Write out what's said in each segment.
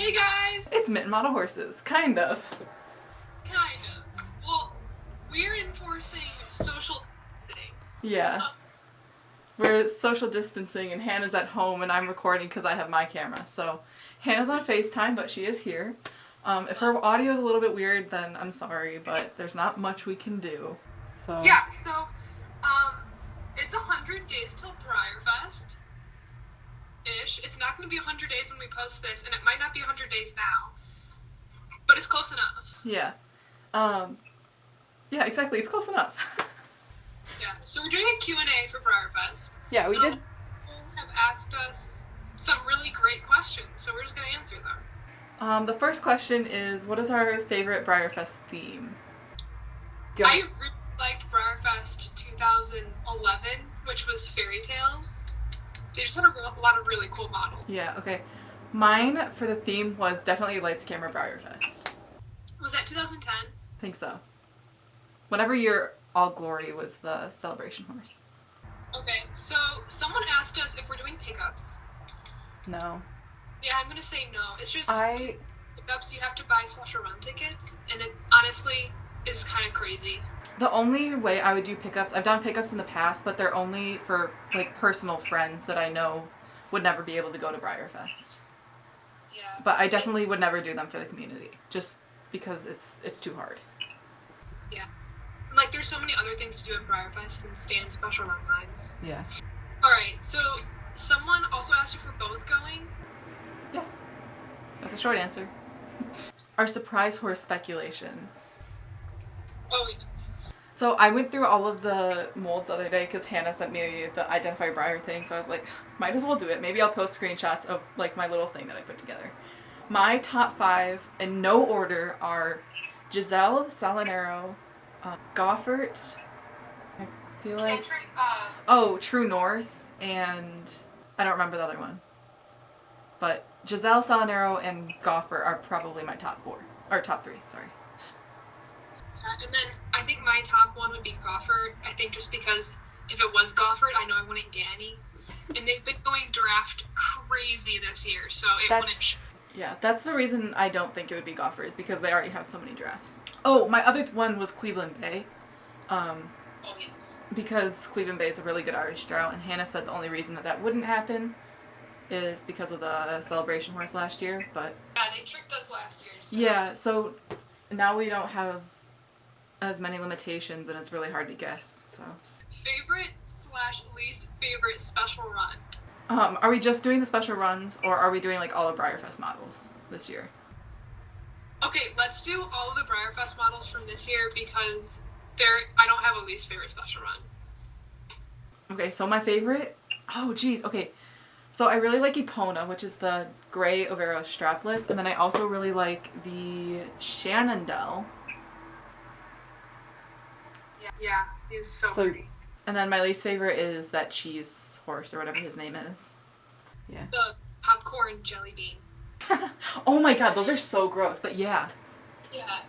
Hey guys! It's Mitten Model Horses, kind of. Kind of. Well, we're enforcing social distancing. Yeah. We're social distancing and Hannah's at home and I'm recording because I have my camera. So Hannah's on FaceTime, but she is here. If her audio is a little bit weird, then I'm sorry, but there's not much we can do. So yeah, so it's 100 days till Breyerfest. Ish. It's not going to be 100 days when we post this, and it might not be 100 days now, but it's close enough. Yeah. Yeah, exactly. It's close enough. Yeah. So we're doing a Q&A for Breyerfest. Yeah, we did. People have asked us some really great questions, so we're just going to answer them. The first question is, what is our favorite Breyerfest theme? Go. I really liked Breyerfest 2011, which was fairy tales. They just had a lot of really cool models. Yeah, okay. Mine for the theme was definitely Lights Camera Breyerfest. Was that 2010? I think so. Whenever year All Glory was the celebration horse. Okay, so someone asked us if we're doing pickups. No. Yeah, I'm gonna say no. It's just pickups, you have to buy special run tickets, and it honestly is kind of crazy. The only way I would do pickups, I've done pickups in the past, but they're only for like personal friends that I know would never be able to go to Breyerfest. Yeah. But I definitely would never do them for the community, just because it's too hard. Yeah. Like, there's so many other things to do at Breyerfest than stand special run lines. Yeah. Alright, so someone also asked if we're both going. Yes. That's a short answer. Our surprise horse speculations. Oh, yes. So I went through all of the molds the other day because Hannah sent me the Identify Breyer thing, so I was like, might as well do it. Maybe I'll post screenshots of like my little thing that I put together. My top 5 in no order are Giselle, Salinero, Goffert, I feel like, True North, and I don't remember the other one. But Giselle, Salinero, and Goffert are probably my top 4, or top 3, sorry. And then I think my top 1 would be Goffert. I think just because if it was Goffert, I know I wouldn't get any. And they've been going draft crazy this year, so it wouldn't. Yeah, that's the reason I don't think it would be Goffert, is because they already have so many drafts. Oh, my other one was Cleveland Bay. Oh, yes. Because Cleveland Bay is a really good Irish drought, and Hannah said the only reason that wouldn't happen is because of the celebration horse last year, but... Yeah, they tricked us last year, so... Yeah, so now we don't have as many limitations, and it's really hard to guess, so... Favorite/least favorite special run? Are we just doing the special runs, or are we doing like all the Breyerfest models this year? Okay, let's do all of the Breyerfest models from this year because I don't have a least favorite special run. Okay, so my favorite... Oh, geez, okay. So I really like Epona, which is the gray Overo strapless, and then I also really like the Shannondale. Yeah, he's so pretty. And then my least favorite is that cheese horse, or whatever his name is. Yeah. The popcorn jelly bean. Oh my god, those are so gross, but yeah. Yeah.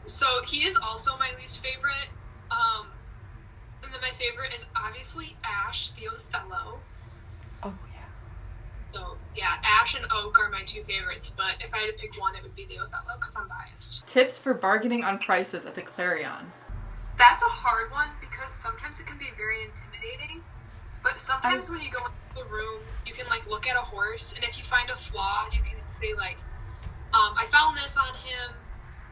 So he is also my least favorite. And then my favorite is obviously Ash, the Othello. Oh yeah. So yeah, Ash and Oak are my 2 favorites, but if I had to pick one, it would be the Othello because I'm biased. Tips for bargaining on prices at the Clarion. That's a hard one because sometimes it can be very intimidating, but sometimes when you go into the room, you can like look at a horse, and if you find a flaw, you can say like, I found this on him,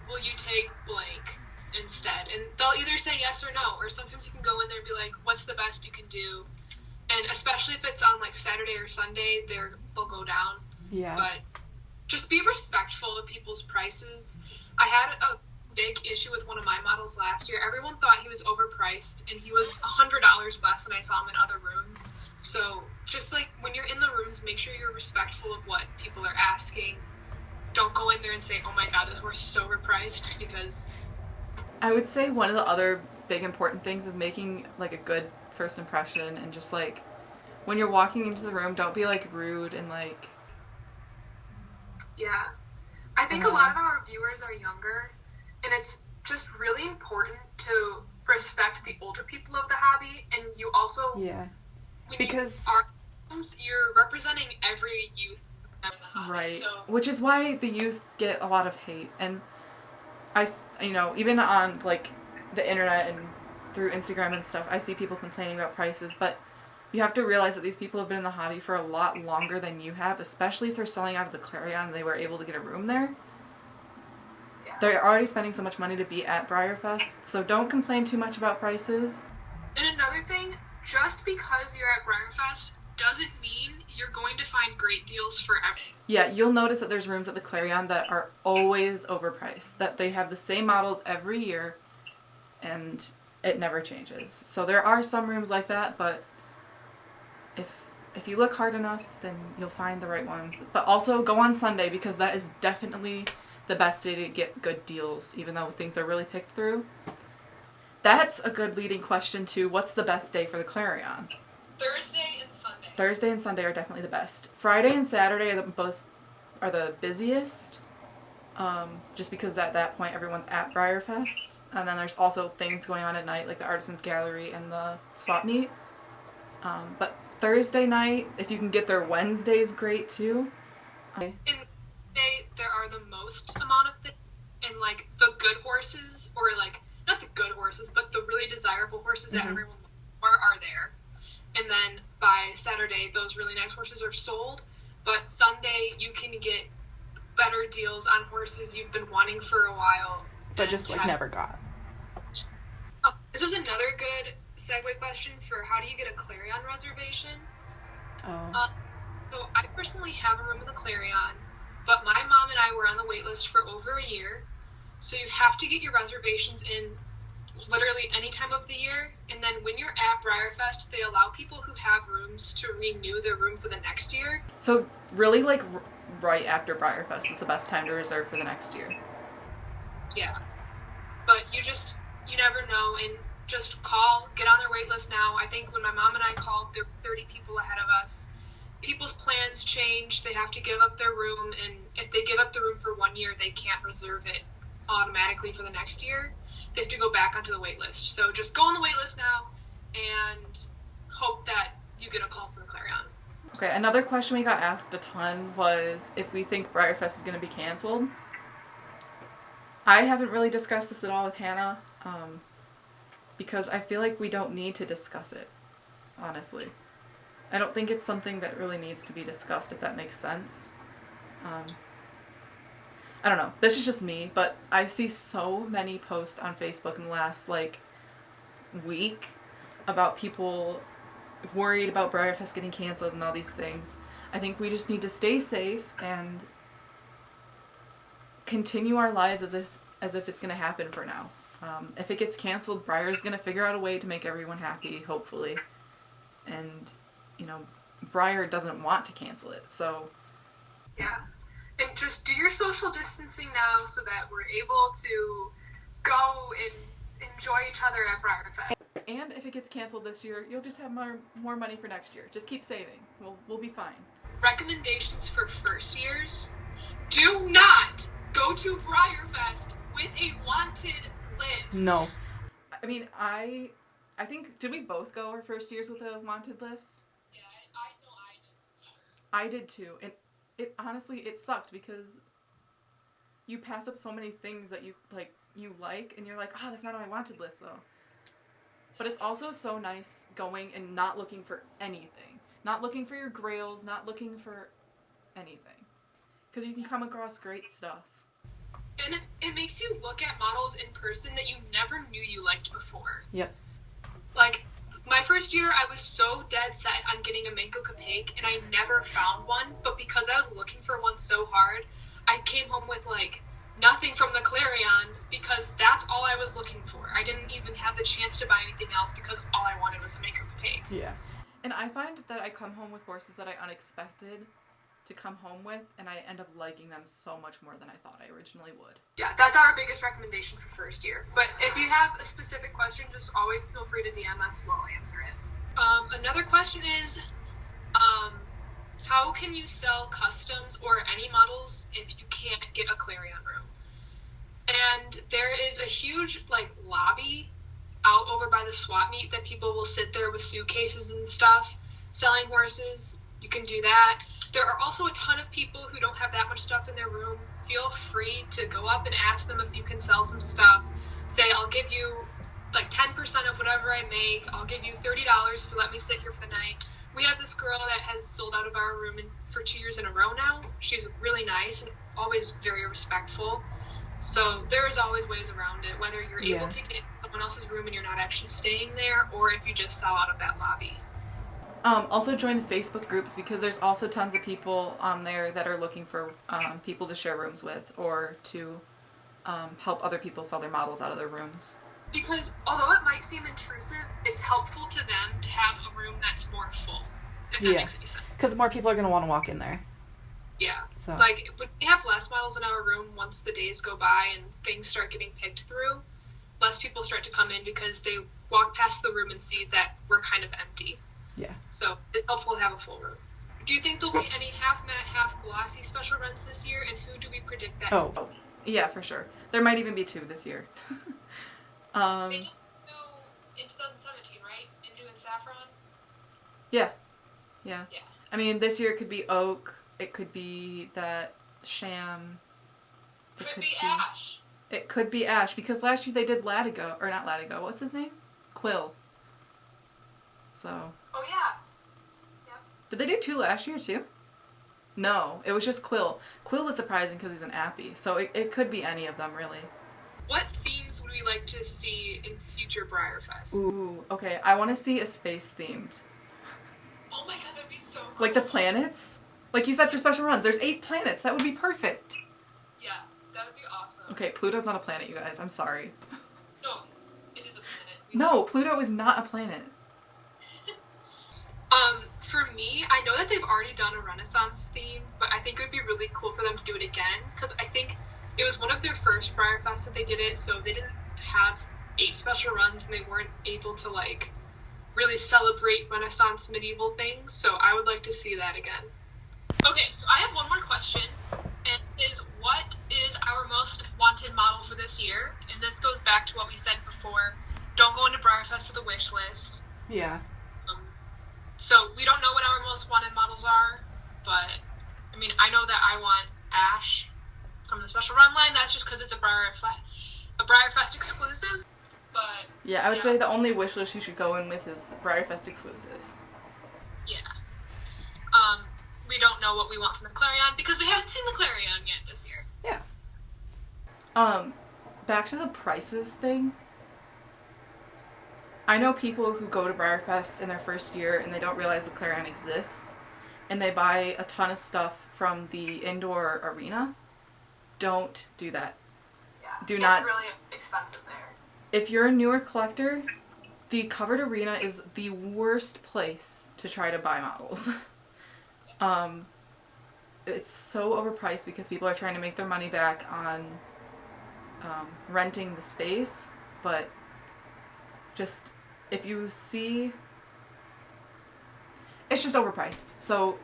will you take blank instead? And they'll either say yes or no, or sometimes you can go in there and be like, what's the best you can do? And especially if it's on like Saturday or Sunday, they'll go down. Yeah. But just be respectful of people's prices. I had a big issue with one of my models last year. Everyone thought he was overpriced, and he was $100 less than I saw him in other rooms. So just like when you're in the rooms, make sure you're respectful of what people are asking. Don't go in there and say, oh my god, this horse is so overpriced, because... I would say one of the other big important things is making like a good first impression, and just like when you're walking into the room, don't be like rude and like... Yeah. I think a lot of our viewers are younger, and it's just really important to respect the older people of the hobby, and you also... Yeah. Because you're representing every youth in the hobby. Right. So, Which is why the youth get a lot of hate. And even on, like, the internet and through Instagram and stuff, I see people complaining about prices, but you have to realize that these people have been in the hobby for a lot longer than you have, especially if they're selling out of the Clarion and they were able to get a room there. yeah. They're already spending so much money to be at Breyerfest, so don't complain too much about prices. And another thing, just because you're at Breyerfest doesn't mean you're going to find great deals for everything. Yeah, you'll notice that there's rooms at the Clarion that are always overpriced, that they have the same models every year, and it never changes. So there are some rooms like that, but if you look hard enough, then you'll find the right ones. But also go on Sunday, because that is definitely the best day to get good deals, even though things are really picked through. That's a good leading question to what's the best day for the Clarion? Thursday and Sunday. Thursday and Sunday are definitely the best. Friday and Saturday are the busiest, just because at that point everyone's at Breyerfest. And then there's also things going on at night, like the Artisans Gallery and the swap meet. But Thursday night, if you can get there, Wednesday's great too. In Wednesday, there are the most amount of things, and like the good horses, or like not the good horses, but the really desirable horses that everyone are there. And then by Saturday, those really nice horses are sold. But Sunday, you can get better deals on horses you've been wanting for a while, but just like never got. This is another good segue question for how do you get a Clarion reservation? So I personally have a room in the Clarion, but my mom and I were on the wait list for over a year. So you have to get your reservations in literally any time of the year. And then when you're at Breyerfest, they allow people who have rooms to renew their room for the next year. So really, like, right after Breyerfest is the best time to reserve for the next year. Yeah. But you never know, and just call, get on their wait list now. I think when my mom and I called, there were 30 people ahead of us. People's plans change. They have to give up their room, and if they give up the room for 1 year, they can't reserve it automatically for the next year. They have to go back onto the wait list. So just go on the wait list now and hope that you get a call from Clarion. Okay, another question we got asked a ton was if we think Breyerfest is going to be canceled. I haven't really discussed this at all with Hannah, because I feel like we don't need to discuss it, honestly. I don't think it's something that really needs to be discussed, if that makes sense. I don't know. This is just me, but I see so many posts on Facebook in the last, week about people worried about Breyerfest getting canceled and all these things. I think we just need to stay safe and continue our lives as if it's going to happen for now. If it gets canceled, Breyer's going to figure out a way to make everyone happy, hopefully. And, Breyer doesn't want to cancel it, so... Yeah. And just do your social distancing now so that we're able to go and enjoy each other at Breyerfest. And if it gets canceled this year, you'll just have more money for next year. Just keep saving. We'll be fine. Recommendations for first years: do not go to Breyerfest with a wanted list. No. I mean, I think, did we both go our first years with a wanted list? Yeah, I know I did. I did too. And it honestly, it sucked because you pass up so many things that you like, and you're like, oh, that's not on my wanted list though. But it's also so nice going and not looking for anything. Not looking for your grails, not looking for anything. Because you can come across great stuff. And it makes you look at models in person that you never knew you liked before. Yep. Like, my first year, I was so dead set on getting a Manco Capac, and I never found one. But because I was looking for one so hard, I came home with, nothing from the Clarion, because that's all I was looking for. I didn't even have the chance to buy anything else because all I wanted was a Manco Capac. Yeah. And I find that I come home with horses that I unexpected to come home with, and I end up liking them so much more than I thought I originally would. Yeah, that's our biggest recommendation for first year. But if you have a specific question, just always feel free to DM us. We'll answer it. Another question is, how can you sell customs or any models if you can't get a Clarion room? And there is a huge, lobby out over by the swap meet that people will sit there with suitcases and stuff selling horses. You can do that. There are also a ton of people who don't have that much stuff in their room. Feel free to go up and ask them if you can sell some stuff. Say, I'll give you like 10% of whatever I make. I'll give you $30 if you let me sit here for the night. We have this girl that has sold out of our room for 2 years in a row now. She's really nice and always very respectful. So there is always ways around it, whether you're able to get in someone else's room and you're not actually staying there, or if you just sell out of that lobby. Also join the Facebook groups, because there's also tons of people on there that are looking for people to share rooms with, or to help other people sell their models out of their rooms. Because although it might seem intrusive, it's helpful to them to have a room that's more full, if that makes any sense. Because more people are going to want to walk in there. Yeah. So. Like, when we have less models in our room, once the days go by and things start getting picked through, less people start to come in because they walk past the room and see that we're kind of empty. Yeah. So it's helpful to have a full room. Do you think there'll be any half matte, half glossy special runs this year, and who do we predict that to be? Yeah, for sure. There might even be 2 this year. They just go in 2017, right? And doing saffron? Yeah. I mean, this year it could be oak. It could be that sham. It could be ash. It could be ash, because last year they did Latigo, or not Latigo, what's his name? Quill. So. Oh, yeah. Yep. Did they do 2 last year, too? No, it was just Quill. Quill is surprising because he's an appy, so it could be any of them, really. What themes would we like to see in future Breyerfests? Ooh, okay. I want to see a space themed. Oh my god, that'd be so cool. Like the planets? Like you said for special runs, there's 8 planets. That would be perfect. Yeah, that would be awesome. Okay, Pluto's not a planet, you guys. I'm sorry. No, it is a planet. No, Pluto is not a planet. For me, I know that they've already done a Renaissance theme, but I think it would be really cool for them to do it again, because I think it was one of their first Breyerfests that they did it, so they didn't have 8 special runs, and they weren't able to, like, really celebrate Renaissance medieval things, so I would like to see that again. Okay, so I have one more question, and is what is our most wanted model for this year? And this goes back to what we said before. Don't go into Breyerfest with a wish list. Yeah. So we don't know what our most wanted models are, but, I mean, I know that I want Ash from the special run line. That's just because it's a Breyerfest exclusive, but... Yeah, I would say the only wish list you should go in with is Breyerfest exclusives. Yeah. We don't know what we want from the Clarion, because we haven't seen the Clarion yet this year. Yeah. Back to the prices thing. I know people who go to Breyerfest in their first year and they don't realize the Clarion exists, and they buy a ton of stuff from the indoor arena. Don't do that. Yeah, It's really expensive there. If you're a newer collector, the covered arena is the worst place to try to buy models. It's so overpriced because people are trying to make their money back on renting the space, but just, if you see, it's just overpriced. So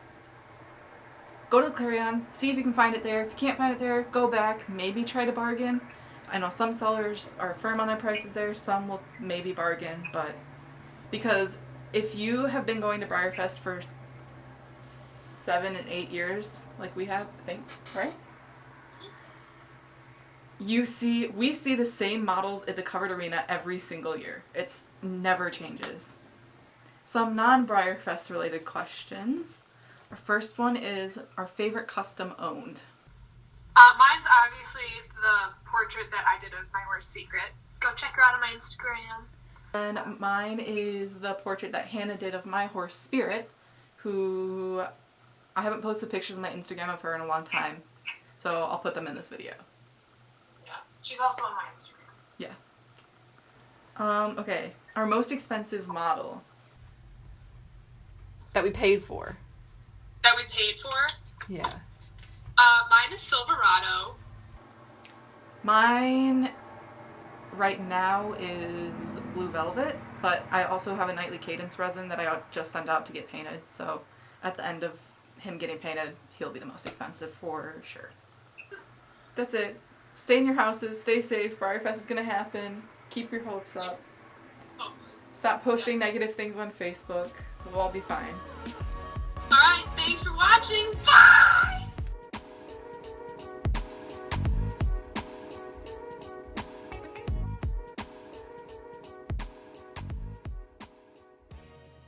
go to the Clarion, see if you can find it there. If you can't find it there, go back, maybe try to bargain. I know some sellers are firm on their prices there, some will maybe bargain, but because if you have been going to Breyerfest for 7 and 8 years, like we have, I think, right? We see the same models at the covered arena every single year. It's never changes. Some non-Breyerfest related questions. Our first one is our favorite custom owned. Mine's obviously the portrait that I did of my horse Secret. Go check her out on my Instagram. And mine is the portrait that Hannah did of my horse Spirit, who I haven't posted pictures on my Instagram of her in a long time, so I'll put them in this video. She's also on my Instagram. Yeah. Okay. Our most expensive model. That we paid for. That we paid for? Yeah. Mine is Silverado. Mine right now is Blue Velvet, but I also have a Nightly Cadence resin that I just sent out to get painted, so at the end of him getting painted, he'll be the most expensive for sure. That's it. Stay in your houses, stay safe, Breyerfest is gonna happen, keep your hopes up. Stop posting negative things on Facebook, we'll all be fine.